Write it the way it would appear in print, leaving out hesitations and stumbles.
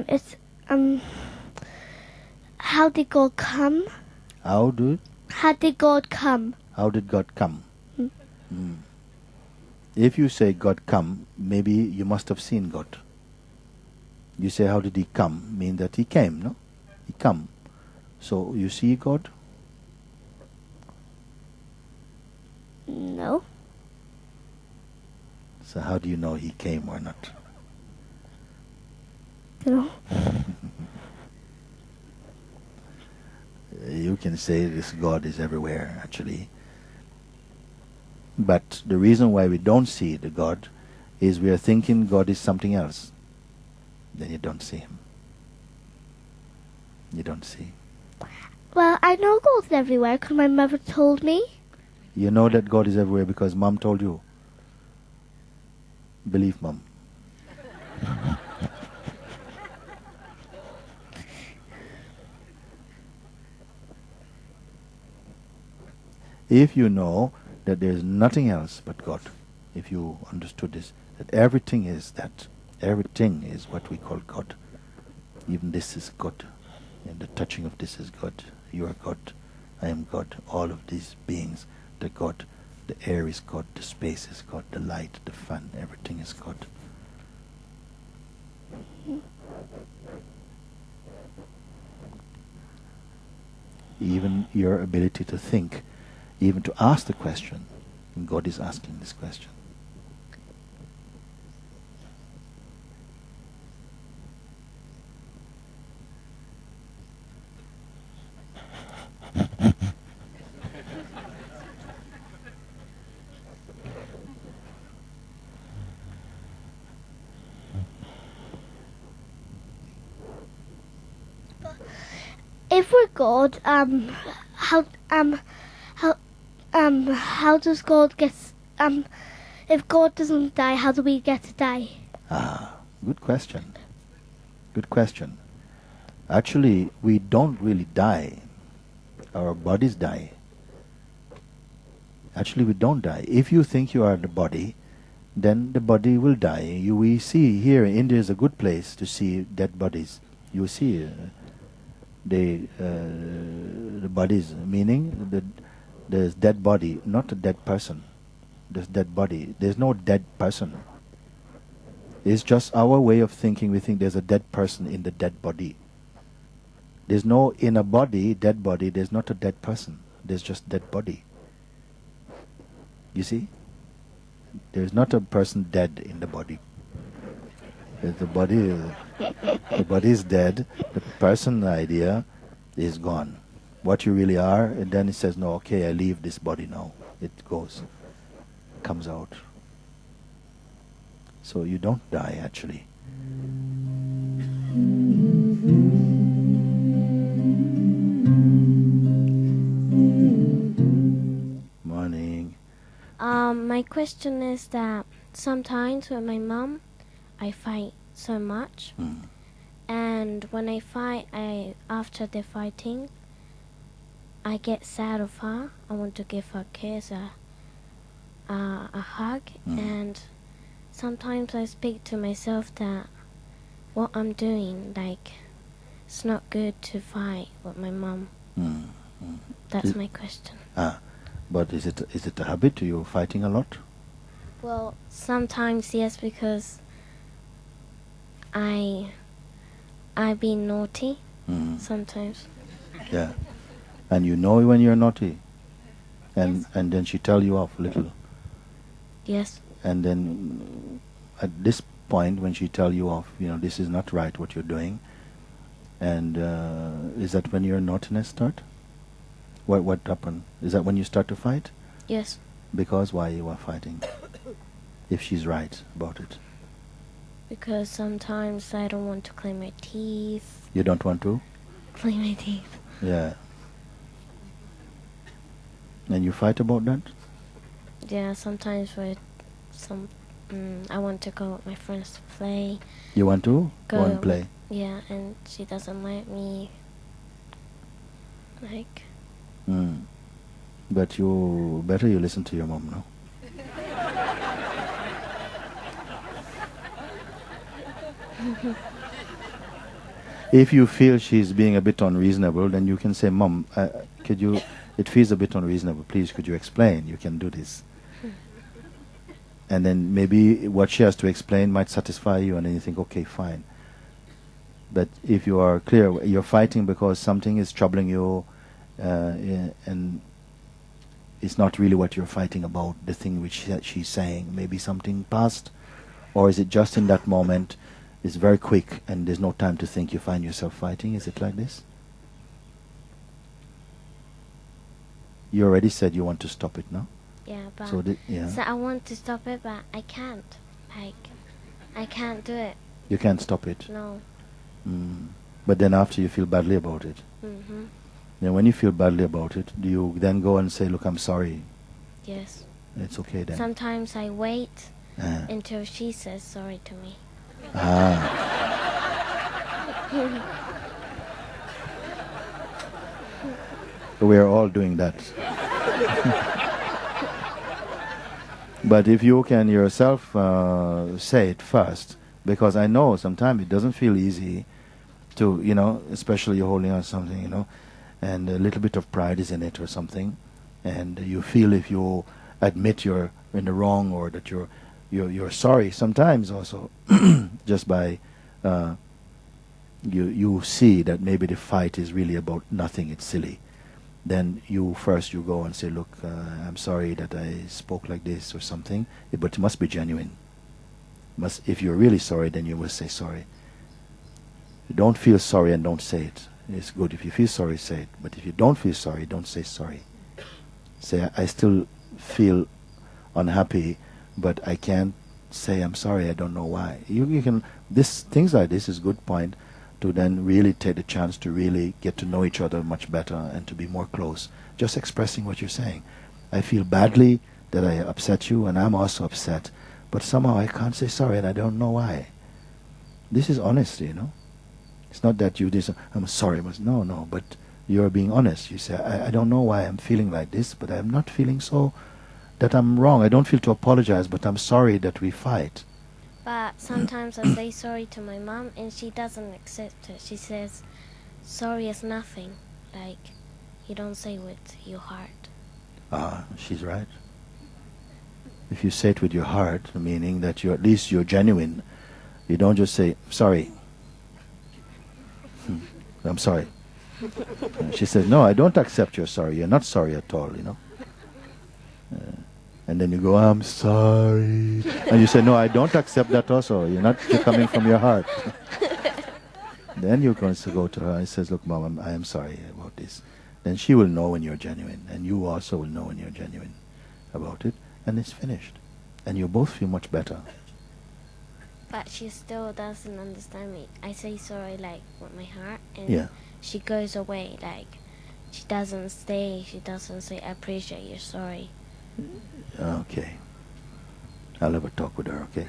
It's how did God come? How did God come? How did God come? If you say God come, maybe you must have seen God. You say how did he come? Mean that he came, no? He come. So you see God? No. So how do you know he came or not? No. You can say this God is everywhere, actually. But the reason why we don't see the God is we are thinking God is something else. Then you don't see him. You don't see. Well, I know God's everywhere because my mother told me. You know that God is everywhere because Mom told you. Believe Mom. If you know that there is nothing else but God, if you understood this, that everything is that, everything is what we call God. Even this is God, and the touching of this is God. You are God, I am God. All of these beings, the God, the air is God, the space is God, the light, the fun, everything is God. Even your ability to think, even to ask the question, and God is asking this question. If we're God, how does God get? If God doesn't die, how do we get to die? Good question. Good question. Actually, we don't really die. Our bodies die. Actually, we don't die. If you think you are the body, then the body will die. We see here, India is a good place to see dead bodies. You see the bodies, meaning that there's dead body, not a dead person. There's dead body. There's no dead person. It's just our way of thinking. We think there's a dead person in the dead body. There's no in a body, dead body. There's not a dead person. There's just dead body. You see? There's not a person dead in the body. The body is dead. The person idea is gone. What you really are, and then it says, no, okay, I leave this body now. It goes, comes out. So you don't die, actually. Morning. My question is that sometimes with my mom, I fight so much, and when I fight, after the fighting, I get sad of her. I want to give her a kiss, a hug, and sometimes I speak to myself that what I'm doing, like, it's not good to fight with my mom. That's my question. But is it a habit? Are you fighting a lot? Well, sometimes yes, because I be naughty sometimes. Yeah. And you know when you're naughty? And then she tell you off a little? Yes. And then at this point when she tell you off, this is not right what you're doing, and is that when your naughtiness start? What happened? Is that when you start to fight? Yes. Because why you are fighting? If she's right about it. Because sometimes I don't want to clean my teeth. You don't want to? Clean my teeth. Yeah. And you fight about that? Yeah, sometimes with I want to go with my friends to play. You want to go and play? Yeah, and she doesn't let me. Like. But you listen to your mom, no? If you feel she's being a bit unreasonable, then you can say, Mom, could you, it feels a bit unreasonable, please could you explain? You can do this. And then maybe what she has to explain might satisfy you, and then you think, okay, fine. But if you are clear, you're fighting because something is troubling you, and it's not really what you're fighting about, the thing which she's saying. Maybe something past, or is it just in that moment, it's very quick, and there's no time to think, you find yourself fighting? Is it like this? You already said you want to stop it, no? Yeah, but So I want to stop it, but I can't. Like, I can't do it. you can't stop it. No. But then after you feel badly about it. Mhm. Then when you feel badly about it, do you then go and say, look, I'm sorry? Yes. It's okay then. Sometimes I wait Ah. until she says sorry to me. We are all doing that. But if you can yourself say it first, because I know sometimes it doesn't feel easy to, especially you're holding on something, and a little bit of pride is in it or something, and you feel if you admit you're in the wrong or that you're sorry, sometimes also just by you see that maybe the fight is really about nothing, it's silly. Then you go and say, look, I'm sorry that I spoke like this or something, but it must be genuine. If you're really sorry, then you must say sorry. Don't feel sorry and don't say it. It's good. If you feel sorry, say it. But if you don't feel sorry, don't say sorry. Say, I still feel unhappy, but I can't say I'm sorry, I don't know why. You can, things like this is a good point to then really take the chance to really get to know each other much better and to be more close. Just expressing what you're saying. I feel badly that I upset you, and I'm also upset, but somehow I can't say sorry and I don't know why. This is honesty, It's not that I'm sorry, no, but you're being honest. You say, I don't know why I'm feeling like this, but I'm not feeling so that I'm wrong. I don't feel to apologize, but I'm sorry that we fight. But sometimes I say sorry to my mom and she doesn't accept it. She says, sorry is nothing. Like, you don't say with your heart. She's right. If you say it with your heart, meaning that at least you're genuine, you don't just say, sorry. I'm sorry. She says, no, I don't accept your sorry. You're not sorry at all, And then you go, I'm sorry. And you say, no, I don't accept that also. You're coming from your heart. Then you're going to go to her and says, look, Mom, I am sorry about this. Then she will know when you're genuine. And you also will know when you're genuine about it. And it's finished. And you both feel much better. But she still doesn't understand me. I say sorry, like, with my heart. And Yeah. she goes away, like, she doesn't stay. She doesn't say, I appreciate you're sorry. Okay. I'll have a talk with her, okay?